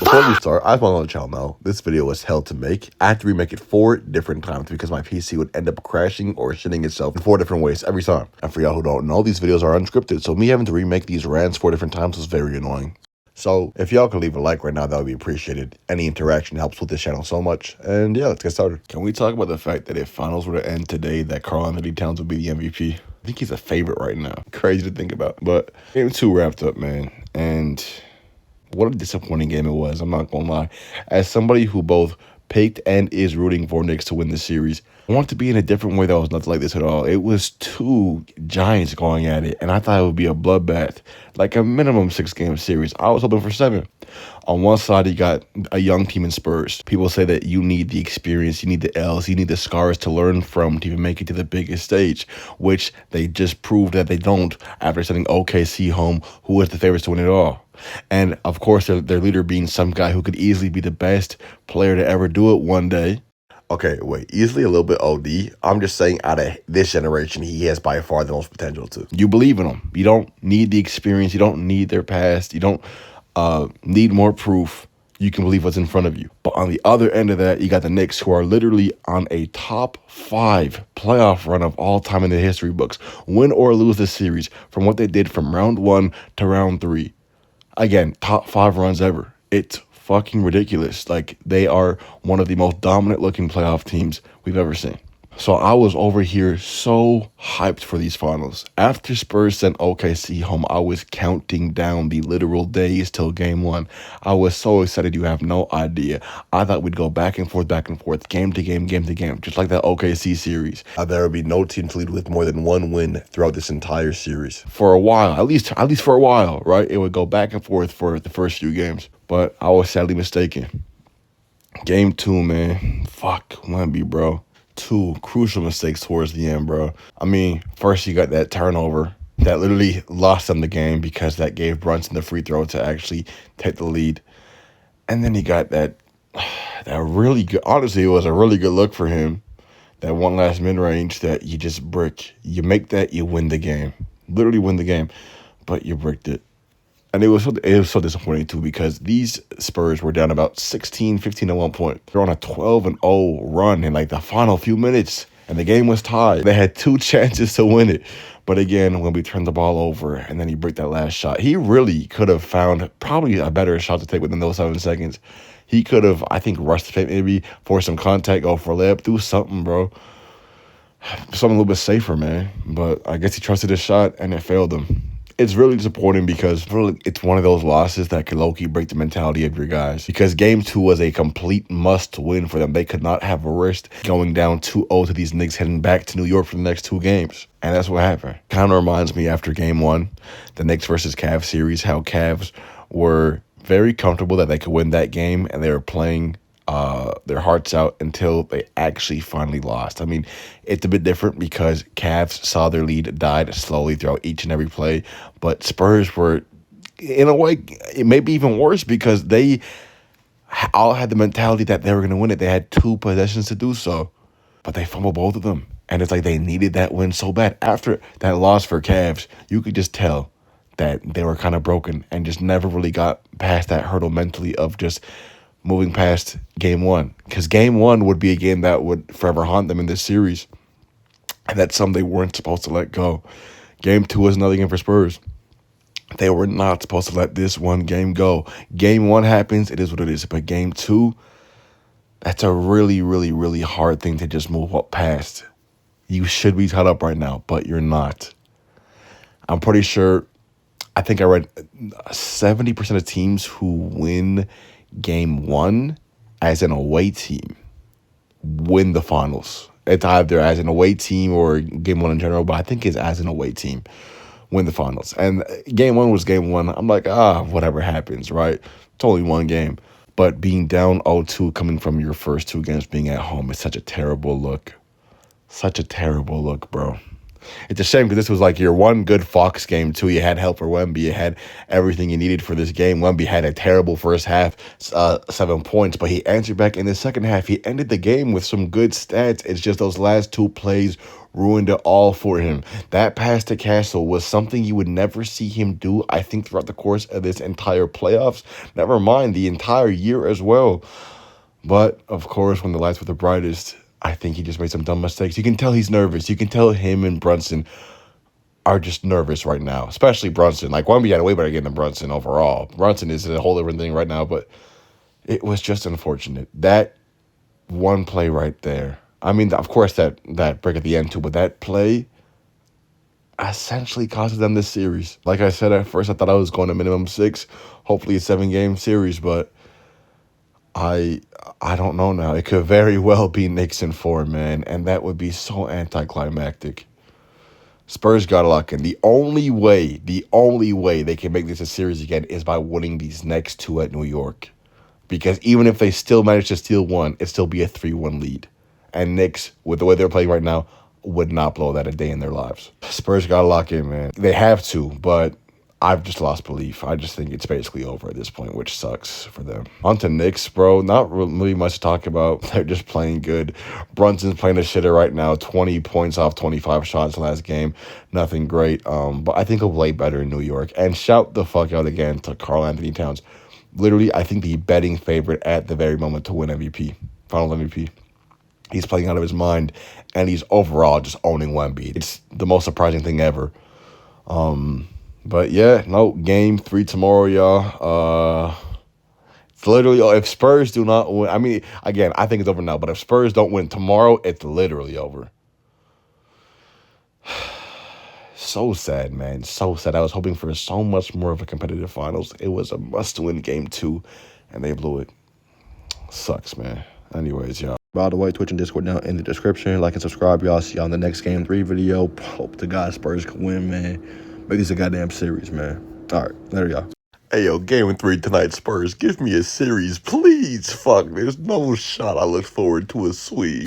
Before we start, I just want to let y'all know this video was hell to make. I had to remake it 4 different times because my PC would end up crashing or shitting itself in 4 different ways every time. And for y'all who don't know, these videos are unscripted, so me having to remake these rants 4 different times was very annoying. So if y'all could leave a like right now, that would be appreciated. Any interaction helps with this channel so much. And yeah, let's get started. Can we talk about the fact that if finals were to end today, that Karl-Anthony Towns would be the MVP? I think he's a favorite right now. Crazy to think about. But game 2 wrapped up, man. And what a disappointing game it was, I'm not gonna lie. As somebody who both picked and is rooting for Knicks to win the series, I want it to be in a different way that was nothing like this at all. It was 2 giants going at it, and I thought it would be a bloodbath, like a minimum 6-game series. I was hoping for 7. On one side, you got a young team in Spurs. People say that you need the experience, you need the L's, you need the scars to learn from to even make it to the biggest stage, which they just proved that they don't after sending OKC home, who was the favorites to win it all. And of course, their leader being some guy who could easily be the best player to ever do it one day. Okay, wait, easily a little bit OD. I'm just saying out of this generation, he has by far the most potential to. You believe in him. You don't need the experience. You don't need their past. You don't need more proof. You can believe what's in front of you. But on the other end of that, you got the Knicks, who are literally on a top 5 playoff run of all time in the history books. Win or lose this series from what they did from round 1 to round 3. Again, top 5 runs ever. It's fucking ridiculous. Like, they are one of the most dominant looking playoff teams we've ever seen. So I was over here so hyped for these finals. After Spurs sent OKC home, I was counting down the literal days till game 1. I was so excited you have no idea. I thought we'd go back and forth, game to game, just like that OKC series. There would be no team to lead with more than 1 win throughout this entire series. For a while, at least for a while, right? It would go back and forth for the first few games. But I was sadly mistaken. Game 2, man. Fuck, Wemby, bro. 2 crucial mistakes towards the end, bro. I mean, first you got that turnover that literally lost them the game because that gave Brunson the free throw to actually take the lead. And then he got that really good, honestly, it was a really good look for him. That one last mid-range that you just brick. You make that, you win the game. Literally win the game. But you bricked it. And it was so disappointing, too, because these Spurs were down about 15 at one point. They're on a 12-0 run in, like, the final few minutes, and the game was tied. They had 2 chances to win it. But again, when we turned the ball over and then he bricked that last shot, he really could have found probably a better shot to take within those 7 seconds. He could have, I think, rushed the paint, maybe forced some contact, go for a layup, do something, bro. Something a little bit safer, man. But I guess he trusted his shot, and it failed him. It's really disappointing because it's one of those losses that could low-key break the mentality of your guys. Because game 2 was a complete must-win for them. They could not have risked going down 2-0 to these Knicks heading back to New York for the next 2 games. And that's what happened. Kind of reminds me after game 1, the Knicks versus Cavs series, how Cavs were very comfortable that they could win that game, and they were playing their hearts out until they actually finally lost. I mean, it's a bit different because Cavs saw their lead died slowly throughout each and every play, but Spurs were, in a way, it may be even worse because they all had the mentality that they were going to win it. They had 2 possessions to do so, but they fumbled both of them. And it's like they needed that win so bad. After that loss for Cavs, you could just tell that they were kind of broken and just never really got past that hurdle mentally of just moving past game 1. Because game 1 would be a game that would forever haunt them in this series. And that's something they weren't supposed to let go. Game 2 is another game for Spurs. They were not supposed to let this one game go. Game 1 happens, it is what it is. But game 2, that's a really, really, really hard thing to just move up past. You should be tied up right now, but you're not. I'm pretty sure, I think I read 70% of teams who win game 1 as an away team win the finals. It's either as an away team or game 1 in general, but I think it's as an away team win the finals. And game 1 was game 1. I'm like, whatever happens, right? It's only 1 game. But being down 0-2 coming from your first 2 games being at home is such a terrible look. Such a terrible look, bro. It's a shame because this was like your one good Fox game, too. You had help for Wemby. You had everything you needed for this game. Wemby had a terrible first half, 7 points, but he answered back in the second half. He ended the game with some good stats. It's just those last two plays ruined it all for him. That pass to Castle was something you would never see him do, I think, throughout the course of this entire playoffs. Never mind the entire year as well. But, of course, when the lights were the brightest, I think he just made some dumb mistakes. You can tell he's nervous. You can tell him and Brunson are just nervous right now, especially Brunson. Like, Wemby had a way better game than Brunson overall. Brunson is a whole different thing right now, but it was just unfortunate. That one play right there. I mean, of course, that break at the end, too, but that play essentially costed them this series. Like I said at first, I thought I was going to minimum 6, hopefully a 7-game series, but I don't know now. It could very well be Knicks in 4, man, and that would be so anticlimactic. Spurs got to lock in. The only way they can make this a series again is by winning these next 2 at New York. Because even if they still manage to steal one, it'd still be a 3-1 lead. And Knicks, with the way they're playing right now, would not blow that a day in their lives. Spurs got to lock in, man. They have to, but I've just lost belief. I just think it's basically over at this point, which sucks for them. On to Knicks, bro. Not really much to talk about. They're just playing good. Brunson's playing a shitter right now. 20 points off 25 shots last game. Nothing great. But I think he'll play better in New York. And shout the fuck out again to Karl Anthony Towns. Literally, I think the betting favorite at the very moment to win MVP. Final MVP. He's playing out of his mind, and he's overall just owning Wemby. It's the most surprising thing ever. But yeah, no, game 3 tomorrow, y'all. It's literally, if Spurs do not win, I mean, again, I think it's over now, but if Spurs don't win tomorrow, it's literally over. So sad, man. So sad. I was hoping for so much more of a competitive finals. It was a must-win game 2, and they blew it. Sucks, man. Anyways, y'all. By the way, Twitch and Discord down in the description. Like and subscribe, y'all. See y'all in the next game 3 video. Hope to God Spurs can win, man. Make this a goddamn series, man. All right, later, y'all. Hey, yo, game 3 tonight, Spurs. Give me a series, please. Fuck, there's no shot I look forward to a sweep.